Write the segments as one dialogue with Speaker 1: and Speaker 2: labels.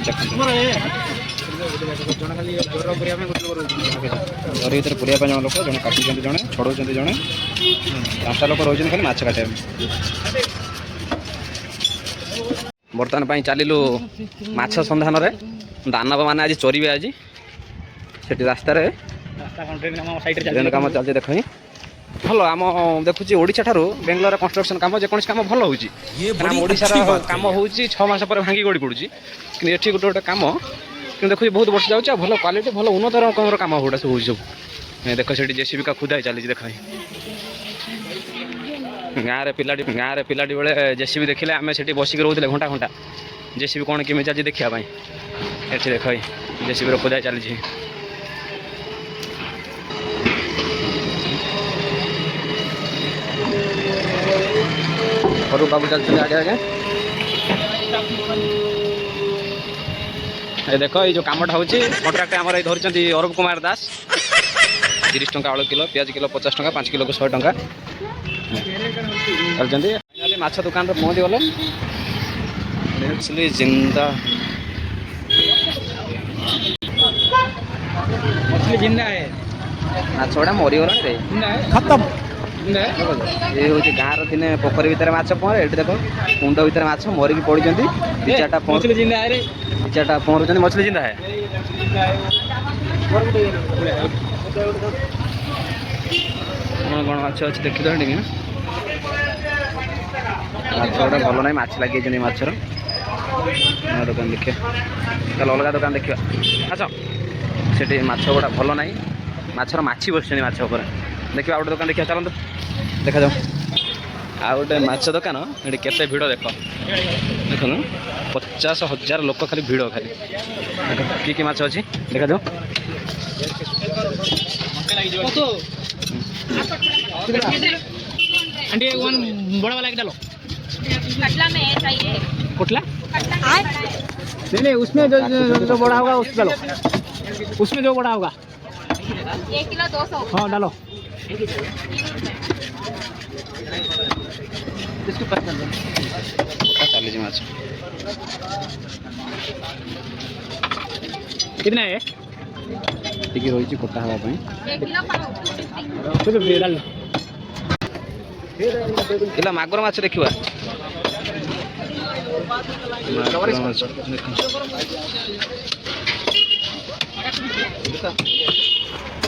Speaker 1: घर भर पुरिया लोक जड़े काटुच्च जड़े छड़ाऊँ जड़े 5टा लोक रोज खाली माछ काटे बर्तमान चलू माछ सन्धान दानव मैंने आज चोरी आज से रास्तार कम चलते देख भल आम देखुची ओडिशा ठारू बेंगलोर कंस्ट्रक्शन काम जेको काम भल होशार कम हो 6 मास पर भांगी गड़ी पड़ुची कि ये गोटे गोटे कम कि देखो बहुत वर्ष जाऊँ भल क्वालिटी भल उन्नत रकम कम गोटा सब सब देख से जेसीबी का खुदाई चली देख गाँव पिलाटी बेले जेसीबी देखिले आम से बसिक रोते घंटा घंटा जेसीबी कौन केमी चलती देखापी ये देख जेसीबी खुदाई चली और बाबू चलते आगे आगे ये देख ये जो कमटा हूँ कन्ट्राक्ट आम धरती अरूप कुमार दास 30 टंका आलू किलो पियाज किलो 50 टंका 5 किलो को 100 टंका चलते माछ दुकान पहुँची गले जिंदा
Speaker 2: मछली जिंदा है
Speaker 1: माछ गुड़ा मरीगला
Speaker 2: खत्म
Speaker 1: ये हूँ गाँव दिने पोखरी भितर माछ पहरे ये देख कुंड भितर माछ मरिकी पड़ी 2-4टा
Speaker 2: मछली जिंदा है
Speaker 1: 2-4टा पहरुँच मछली जिंदा है कौन माछ अच्छे देखी माछ गोटे भल ना माछ लगे माछर दुकान देखिए चल अलग दुकान देखा अच्छा से माछ गोटा भल ना माछर माछी बस माछ देखिए आ गए दुकान देखा चलते देखा जाओ आ गए माछ दुकान ये केते भिड़ देख देख 50,000 लोक खाली भिड़ खाली कि माछ अच्छी देखा जाओ
Speaker 2: बड़ा वाला एक डालो
Speaker 3: कटला में चाहिए
Speaker 2: कुटला नहीं उसमें जो बड़ा होगा उस डालो उसमें जो बड़ा होगा
Speaker 3: 1 किलो 200
Speaker 2: हाँ डालो
Speaker 1: चली माछ
Speaker 2: कितना है
Speaker 1: टिकी रही कोटा हाँपाई
Speaker 3: 1 किलो
Speaker 2: डालो
Speaker 1: इला मागर माछ देखा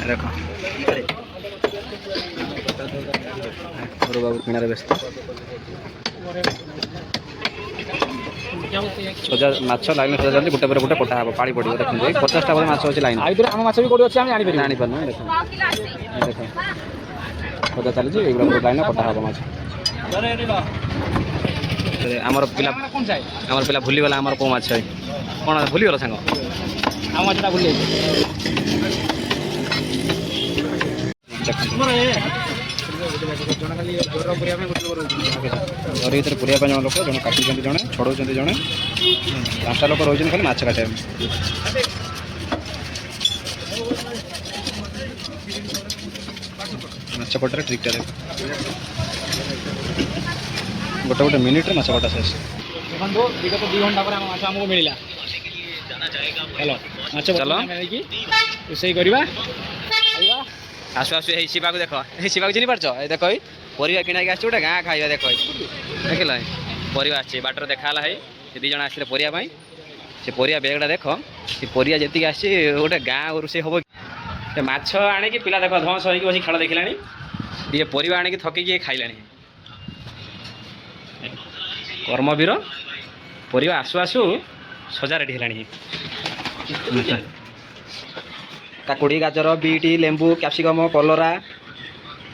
Speaker 1: देख बाबू किणारे व्यस्त सजा माछ लाइन सजा चलती गोटे पर गोटे कटा हे पाड़ी पड़ो देखते 50टा बोले माछ अच्छे लाइन
Speaker 2: आम माछ भी कौन अच्छे
Speaker 1: जापार देख सजा चली लाइन कटा हे माछ आमर पिला भूलीगला आमर कौ माछ है कौन भूलीगल सांग
Speaker 2: आम माछटा भूल
Speaker 1: घर भर पुरिया लोक जड़े काटुच्च जड़े छड़ाऊँ जड़े 5टा लोक रोज खाली माछ काटे माछ कटार ट्रिकटा देख गोटे गोटे मिनिट्रे माछ कटा शेष
Speaker 2: देखो विगत 2 घंटा पर माछ आमको मिला चलो माछ चलो रोषे करवा
Speaker 1: आसु आसु शिवा को देख शिवा को चिनी पार्छ देख परिवा किना आस गोटे गाँ खाଇବା देख देख परिवा आस बाटर देखा है 2 जन आसते परिया से परिया बेगटा देख से परिया जी आसी गोटे गाँ रोषे हम माछ आणिकी पिला देख धस हो बस खेल देखला ये परिवा आणिकी थकिकी खाइला कर्मवीर परिवा आसु आसु सजा रेडी है काकुड़ी गाजर बीट लेंबू कैप्सिकम कलरा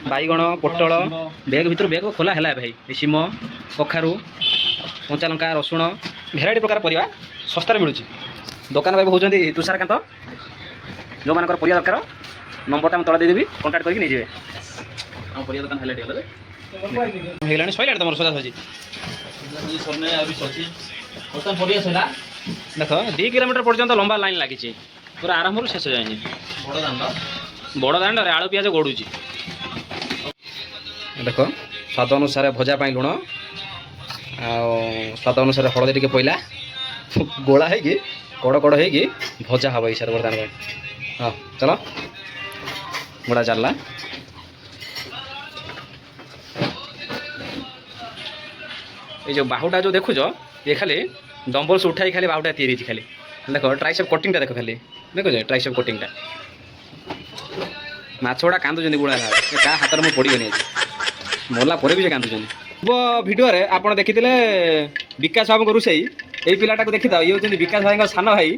Speaker 1: बैगण पोटल बेग भर बेग खोला है भाई सीम कखारू कंचा लंका रसुण भेराइटी प्रकार परिवा सस्तार मिलूँ दुकान भाई होती तुषारकांत जो मान परिया दरकार नंबरटा तला देदेवी कंटाक्ट करके नहीं जाए परिया दुकान है सैला तुम सजा सजी देख 2 किलोमीटर पर्यंत लंबा लाइन लगी पूरा आरंभ शेष जाए बड़ दाण्ड आलू पिज गड़ू देख स्वाद अनुसार भजा लुण आ स्वाद अनुसार हलदी टे पड़ा ଗୋଳା ହେଇକି କଡ଼ କଡ଼ ହେଇକି ଭଜା ହବ ଏଇ ସାର ବର୍ତ୍ତମାନ ପାଇଁ। ହଁ ଚାଲ ଗୋଡ଼ା ଚାଲିଲା। এই যে বাহুটা যে দেখুছ এ খালি ডম্বলস উঠাই খালি বাহুটা তৈরি হয়েছে খালি দেখ ট্রাইসেপ কটিংটা দেখ খালি দেখুছ ট্রাইসেপ কটিংটা মাছ গুড়া কাନ୍ଦুଛନ୍ତି ଗୁଡ଼ା କାହା ହାତରେ ମୁଁ ପଡ଼ିବନି ଆଜି ମଲା ପରେ ବି ସେ କାନ୍ଦୁଛନ୍ତି। ପୂର୍ବ ଭିଡ଼ିଓରେ ଆପଣ ଦେଖିଥିଲେ ବିକାଶ ବାବୁଙ୍କ ରୋଷେଇ। ଏଇ ପିଲାଟାକୁ ଦେଖିଥାଅ, ଇଏ ହେଉଛନ୍ତି ବିକାଶ ଭାଇଙ୍କ ସାନ ଭାଇ,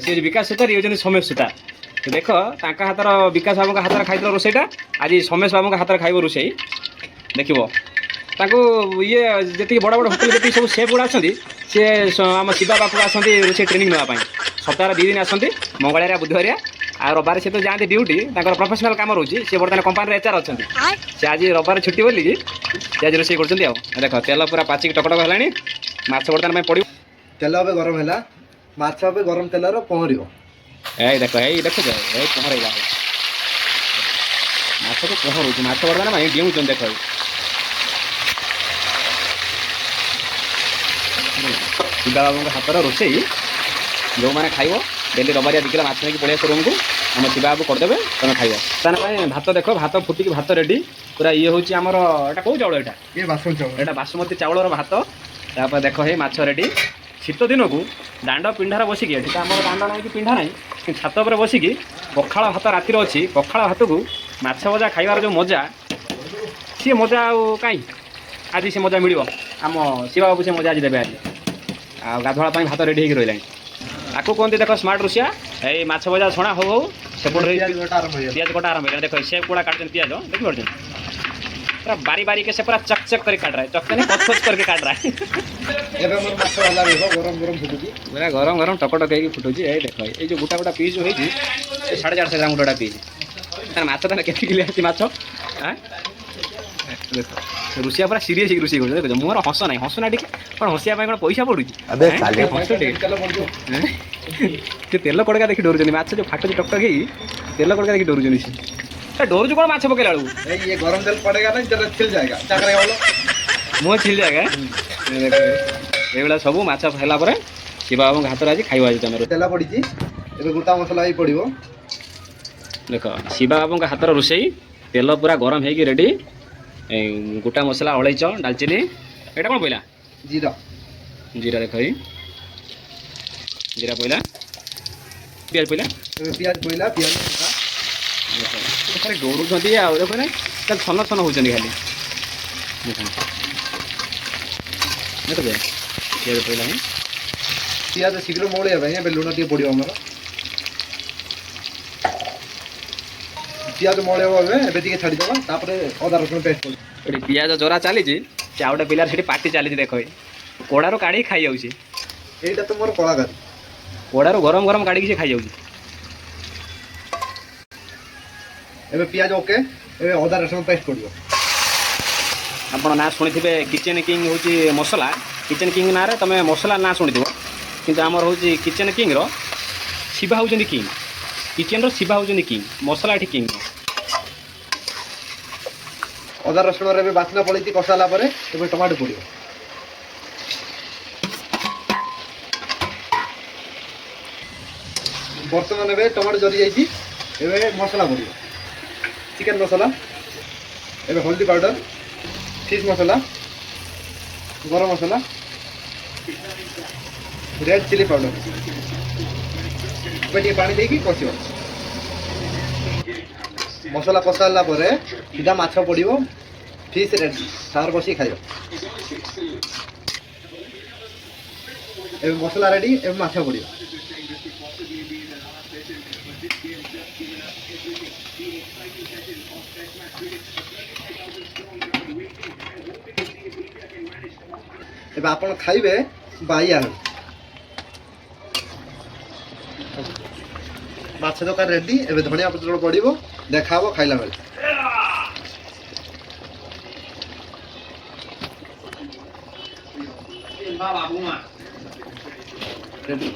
Speaker 1: ସେ ବିକାଶ ସୂତାର, ଇଏ ହେଉଛନ୍ତି ସୋମେଶ ସୂତା। ଦେଖ ତାଙ୍କ ହାତର ବିକାଶ ବାବୁଙ୍କ ହାତରେ ଖାଇଥିଲ ରୋଷେଇଟା, ଆଜି ସୋମେଶ ବାବୁଙ୍କ ହାତରେ ଖାଇବ ରୋଷେଇ ଦେଖିବ। ତାଙ୍କୁ ଇଏ ଯେତିକି ବଡ଼ ବଡ଼ ହୋଟେଲ ଯେତିକି ସବୁ ସେଫ୍ ଗୁଡ଼ା ଅଛନ୍ତି ସିଏ ଆମ ଶିବା ପାଖକୁ ଆସନ୍ତି ରୋଷେଇ ଟ୍ରେନିଂ ନେବା ପାଇଁ। ସପ୍ତାହରେ 2 ଦିନ ଆସନ୍ତି, ମଙ୍ଗଳବାରିଆ ବୁଧବାରିଆ। ଆଉ ରବିବାର ସେ ତ ଯାଆନ୍ତି ଡ୍ୟୁଟି, ତାଙ୍କର ପ୍ରଫେସନାଲ କାମ ରହୁଛି। ସେ ବର୍ତ୍ତମାନ କମ୍ପାନୀରେ HR ଅଛନ୍ତି। ସେ ଆଜି ରବିବାର ଛୁଟି ବୋଲିକି ସେ ଆଜି ରୋଷେଇ କରୁଛନ୍ତି। ଆଉ ଦେଖ ତେଲ ପୁରା ପାଚିକି ଟକଟକ ହେଲାଣି, ମାଛ ବର୍ତ୍ତମାନ ପାଇଁ ପଡ଼ିବ।
Speaker 4: ତେଲ ଏବେ ଗରମ ହେଲା, ମାଛ ଏବେ ଗରମ ତେଲରେ ପହଁରିବ।
Speaker 1: ଏଇ ଦେଖ ଦେଖୁଛ ଏଇ ପହଁରେଇଲା ମାଛକୁ ପହଁରୁଛି। ମାଛ ବର୍ତ୍ତମାନ ପାଇଁ ଡେଉଁଛନ୍ତି ଦେଖ। ଶିବା ବାବୁଙ୍କ ହାତର ରୋଷେଇ ଯେଉଁମାନେ ଖାଇବ ଡେଲି ରବିବାରିଆ 2 କିଲୋ ମାଛ ନେଇକି ପଳେଇ ଆସିବ ରୁମ୍କୁ, ଆମ ଶିବା ବାବୁ କରିଦେବେ, ତୁମେ ଖାଇବ। ତାଙ୍କ ପାଇଁ ଭାତ ଦେଖ, ଭାତ ଫୁଟିକି ଭାତ ରେଡ଼ି ପୁରା। ଇଏ ହେଉଛି ଆମର ଏଇଟା କେଉଁ ଚାଉଳ? ଏଇଟା ଏଇଟା ବାସୁମତୀ ଚାଉଳର ଭାତ। ତାପରେ ଦେଖ ହେଇ ମାଛ ରେଡ଼ି। ଶୀତ ଦିନକୁ ଦାଣ୍ଡ ପିଣ୍ଡାରେ ବସିକି, ଏଠି ତ ଆମର ଦାଣ୍ଡ ନାହିଁ କି ପିଣ୍ଡା ନାହିଁ, କିନ୍ତୁ ଛାତ ଉପରେ ବସିକି ପଖାଳ ଭାତ ରାତିରେ ଅଛି, ପଖାଳ ଭାତକୁ ମାଛ ଭଜା ଖାଇବାର ଯେଉଁ ମଜା, ସିଏ ମଜା ଆଉ କାହିଁ ଆଜି ସେ ମଜା ମିଳିବ। ଆମ ଶିବା ବାବୁ ସେ ମଜା ଆଜି ଦେବେ ଆଜି। ଆଉ ଗାଧୁଆ ପାଇଁ ଭାତ ରେଡ଼ି ହେଇକି ରହିଲାଣି। ତାକୁ କୁହନ୍ତି ଦେଖ ସ୍ମାର୍ଟ ରୋଷିଆ। ଏଇ ମାଛ ଭଜା ଛଣା ହଉ ହଉ ସେପଟେ ପିଆଜ କଟା ଆରମ୍ଭ ହେଇଗଲା। ଦେଖ ସେ ଗୁଡ଼ା କାଟୁଛନ୍ତି ପିଆଜ, ଦେଖିପାରୁଛନ୍ତି पूरा बारी बारी के से पूरा चक चक करके काट रहा है, चक नहीं पच पच करके काट रहा है। पूरा गरम गरम टकटक ହେଇକି ଫୁଟୁଛି। ଏଇ ଦେଖ ଏଇ ଯୋଉ ଗୋଟା ଗୋଟା ପିସ୍ ଯୋଉ ହେଇଛି 450 ଗ୍ରାମ ଗୋଟା ପିସ୍। ତାର ମାଛ ତାର କେତେ କିଲୋ ଅଛି ମାଛ? ଦେଖ ରୁଷିଆ ପୁରା ସିରିୟସ୍ ହେଇକି ରୋଷେଇ କରୁଛି। ଦେଖ ମୋର ହସ ନାହିଁ, ହସ ନା ଟିକେ କ'ଣ ହସିବା ପାଇଁ କ'ଣ ପଇସା ପଡ଼ୁଛି? ସେ ତେଲ କଡ଼କା ଦେଖି ଡରୁଛନ୍ତି। ମାଛ ଯୋଉ ଫାଟୁଛି ଟକଟକ ହେଇକି ତେଲ କଡ଼କା ଦେଖି ଡରୁଛନ୍ତି। ସେ ଡରୁଛୁ କ'ଣ ମାଛ ପକେଇଲା ବେଳକୁ?
Speaker 4: ये गरम तेल पड़ेगा नहीं जरा छिल जाएगा, क्या करेगा बोलो?
Speaker 1: मुँह छिल जाएगा। ଏଇଭଳିଆ ସବୁ ମାଛ ହେଲା ପରେ ଶିବା ବାବୁଙ୍କ ହାତରେ ଆଜି ଖାଇବା ଅଛି ତମର।
Speaker 4: ତେଲ ପଡ଼ିଛି, ଏବେ ଗୋଟା ମସଲା ବି ପଡ଼ିବ।
Speaker 1: ଦେଖ ଶିବା ବାବୁଙ୍କ ହାତର ରୋଷେଇ, ତେଲ ପୁରା ଗରମ ହେଇକି ରେଡ଼ି। ଗୋଟା ମସଲା, ଅଳେଇଚ, ଡାଲଚିନି, ଏଇଟା କ'ଣ ପଇଲା?
Speaker 4: ଜିରା।
Speaker 1: ଜିରା ଦେଖ ଏଇ ଜିରା ପଇଲା, ପିଆଜ ପଇଲା,
Speaker 4: ଏବେ ପିଆଜ ପଇଲା, ପିଆଜ
Speaker 1: ଖାଲି ଡରୁଛନ୍ତି ଆଉ ଦେଖ ନା ଖାଲି ଛନ ଛନ ହେଉଛନ୍ତି ଖାଲି। ଦେଖ ପିଆଜ ପଇଲା ହିଁ,
Speaker 4: ପିଆଜ ଶୀଘ୍ର ମଉଳିବା ପାଇଁ ଏବେ ଲୁଣ ଟିକେ ପଡ଼ିବ ଆମର। ପିଆଜ ମଉଳିବ ଏବେ ଟିକେ ଛାଡ଼ିଦେବା, ତାପରେ ଅଦା ରସୁଣ ପେଷ୍ଟ ପଡ଼ିବ।
Speaker 1: ଏଠି ପିଆଜ ଜରା ଚାଲିଛି, ସେ ଆଉ ଗୋଟେ ପିଲାର ସେଠି ପାଟି ଚାଲିଛି। ଦେଖ କଡ଼ାରୁ କାଢ଼ିକି ଖାଇଯାଉଛି।
Speaker 4: ଏଇଟା ତ ମୋର କଳାକାରୀ।
Speaker 1: କଡ଼ାରୁ ଗରମ ଗରମ କାଢ଼ିକି ସେ ଖାଇଯାଉଛି।
Speaker 4: ଏବେ ପିଆଜ ଓକେ, ଏବେ ଅଦା ରସୁଣ ପେଷ୍ଟ ପଡ଼ିବ।
Speaker 1: ଆପଣ ନାଁ ଶୁଣିଥିବେ କିଚେନ୍ କିଙ୍ଗ ହେଉଛି ମସଲା। କିଚେନ୍ କିଙ୍ଗ ନାଁରେ ତୁମେ ମସଲା ନାଁ ଶୁଣିଥିବ, କିନ୍ତୁ ଆମର ହେଉଛି କିଚେନ୍ କିଙ୍ଗର ଶିବା ହେଉଛନ୍ତି କିଙ୍ଗ। କିଚେନ୍ର ଶିବା ହେଉଛନ୍ତି କିଙ୍ଗ, ମସଲା ଏଠି କିଙ୍ଗ।
Speaker 4: ଅଦା ରସୁଣରେ ଏବେ ବାସ୍ନା ପଳେଇଛି କଷା ହେଲା ପରେ ଏବେ ଟମାଟୋ ପଡ଼ିବ। ବର୍ତ୍ତମାନ ଏବେ ଟମାଟୋ ଜରି ଯାଇଛି, ଏବେ ମସଲା ପଡ଼ିବ। ଚିକେନ୍ ମସଲା, ଏବେ ହଳଦୀ ପାଉଡ଼ର, ଫିସ୍ ମସଲା, ଗରମ ମସଲା, ରେଡ୍ ଚିଲି ପାଉଡ଼ର। ଏବେ ଟିକେ ପାଣି ଦେଇକି କଷିବ। ମସଲା କଷା ହେଲା ପରେ ସିଧା ମାଛ ପଡ଼ିବ। ଫିସ୍ ରେଡ୍ ସାର ବସିକି ଖାଇବ। ଏବେ ମସଲା ରେଡ଼ି, ଏବେ ମାଛ ପଡ଼ିବ। ଏବେ ଆପଣ ଖାଇବେ ବାଇଆ ହେବେ। ମାଛ ତରକାରୀ ରେଡ଼ି, ଏବେ ଧନିଆ ପତ୍ର ପଡ଼ିବ, ଦେଖା ହବ ଖାଇଲା ବେଳେ। ରେଡ଼ି।